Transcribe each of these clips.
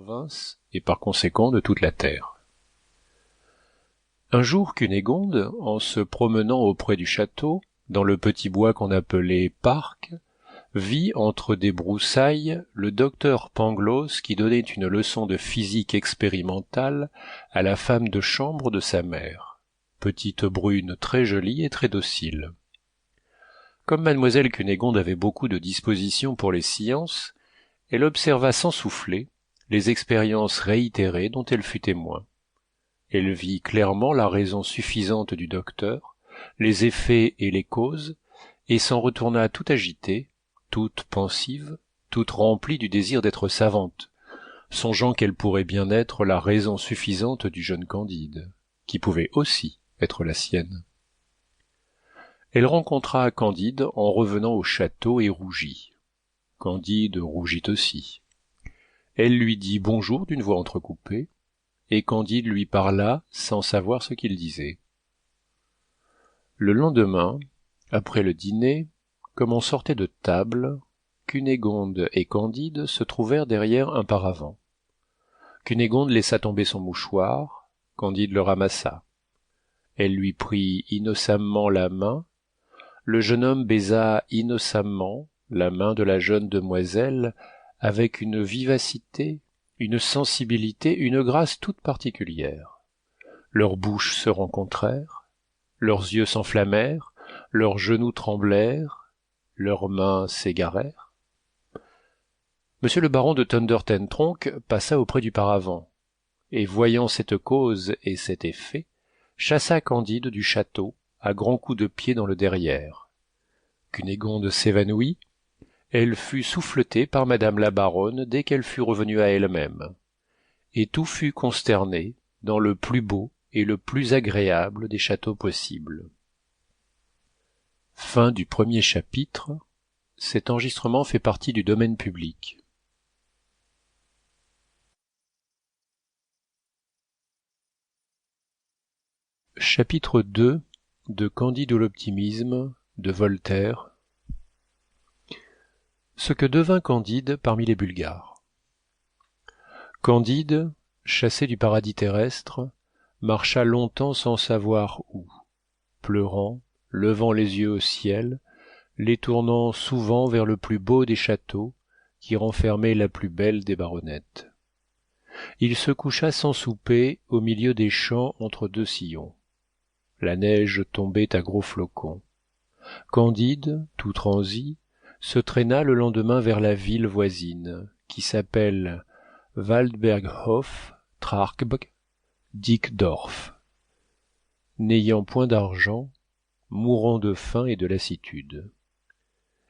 province et par conséquent de toute la terre. Un jour Cunégonde, en se promenant auprès du château, dans le petit bois qu'on appelait parc, vit entre des broussailles le docteur Pangloss qui donnait une leçon de physique expérimentale à la femme de chambre de sa mère, petite brune très jolie et très docile. Comme mademoiselle Cunégonde avait beaucoup de disposition pour les sciences, elle observa sans souffler les expériences réitérées dont elle fut témoin. Elle vit clairement la raison suffisante du docteur, les effets et les causes, et s'en retourna tout agitée, toute pensive, toute remplie du désir d'être savante, songeant qu'elle pourrait bien être la raison suffisante du jeune Candide, qui pouvait aussi être la sienne. Elle rencontra Candide en revenant au château et rougit. Candide rougit aussi. Elle lui dit bonjour d'une voix entrecoupée, et Candide lui parla sans savoir ce qu'il disait. Le lendemain, après le dîner, comme on sortait de table, Cunégonde et Candide se trouvèrent derrière un paravent. Cunégonde laissa tomber son mouchoir, Candide le ramassa. Elle lui prit innocemment la main, le jeune homme baisa innocemment la main de la jeune demoiselle avec une vivacité, une sensibilité, une grâce toute particulière. Leurs bouches se rencontrèrent, leurs yeux s'enflammèrent, leurs genoux tremblèrent, leurs mains s'égarèrent. Monsieur le baron de Thunder-ten-Tronckh passa auprès du paravent, et voyant cette cause et cet effet, chassa Candide du château à grands coups de pied dans le derrière. Cunégonde s'évanouit, elle fut souffletée par madame la baronne dès qu'elle fut revenue à elle-même, et tout fut consterné dans le plus beau et le plus agréable des châteaux possibles. Fin du premier chapitre. Cet enregistrement fait partie du domaine public. Chapitre 2 de Candide ou l'optimisme de Voltaire. Ce que devint Candide parmi les Bulgares. Candide, chassé du paradis terrestre, marcha longtemps sans savoir où, pleurant, levant les yeux au ciel, les tournant souvent vers le plus beau des châteaux qui renfermait la plus belle des baronnettes. Il se coucha sans souper au milieu des champs entre deux sillons. La neige tombait à gros flocons. Candide, tout transi, se traîna le lendemain vers la ville voisine, qui s'appelle Waldberghof Trarbk Dickdorf. N'ayant point d'argent, mourant de faim et de lassitude.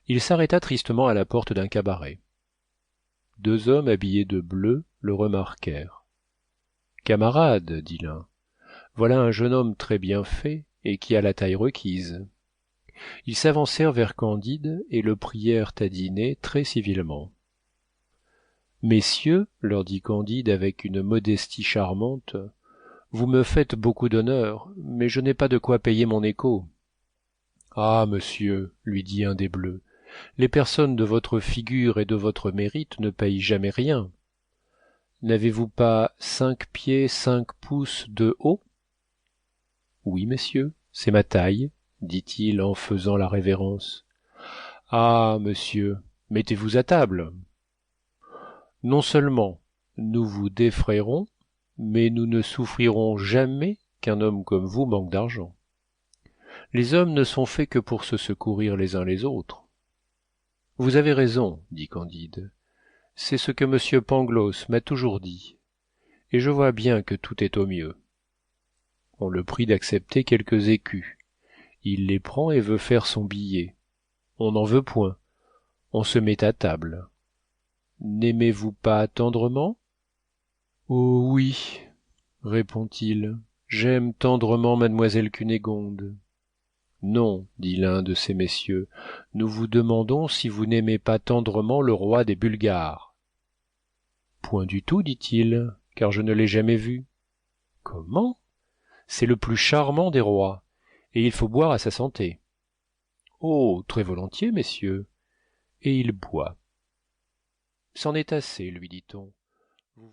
Il s'arrêta tristement à la porte d'un cabaret. Deux hommes habillés de bleu le remarquèrent. « Camarade, dit l'un, voilà un jeune homme très bien fait et qui a la taille requise. » Ils s'avancèrent vers Candide et le prièrent à dîner très civilement. « Messieurs, leur dit Candide avec une modestie charmante, vous me faites beaucoup d'honneur, mais je n'ai pas de quoi payer mon écot. »« Ah, monsieur, lui dit un des bleus, les personnes de votre figure et de votre mérite ne payent jamais rien. N'avez-vous pas 5 pieds 5 pouces de haut ? » Oui, messieurs, c'est ma taille, dit-il en faisant la révérence. Ah, monsieur, mettez-vous à table. Non seulement nous vous défrayerons, mais nous ne souffrirons jamais qu'un homme comme vous manque d'argent. Les hommes ne sont faits que pour se secourir les uns les autres. Vous avez raison, dit Candide. C'est ce que monsieur Pangloss m'a toujours dit, et je vois bien que tout est au mieux. On le prie d'accepter quelques écus. Il les prend et veut faire son billet. On n'en veut point. On se met à table. N'aimez-vous pas tendrement ? Oh oui, répond-il, j'aime tendrement mademoiselle Cunégonde. Non, dit l'un de ces messieurs, nous vous demandons si vous n'aimez pas tendrement le roi des Bulgares. Point du tout, dit-il, car je ne l'ai jamais vu. Comment ? C'est le plus charmant des rois, et il faut boire à sa santé. Oh, très volontiers, messieurs. Et il boit. C'en est assez, lui dit-on. Vous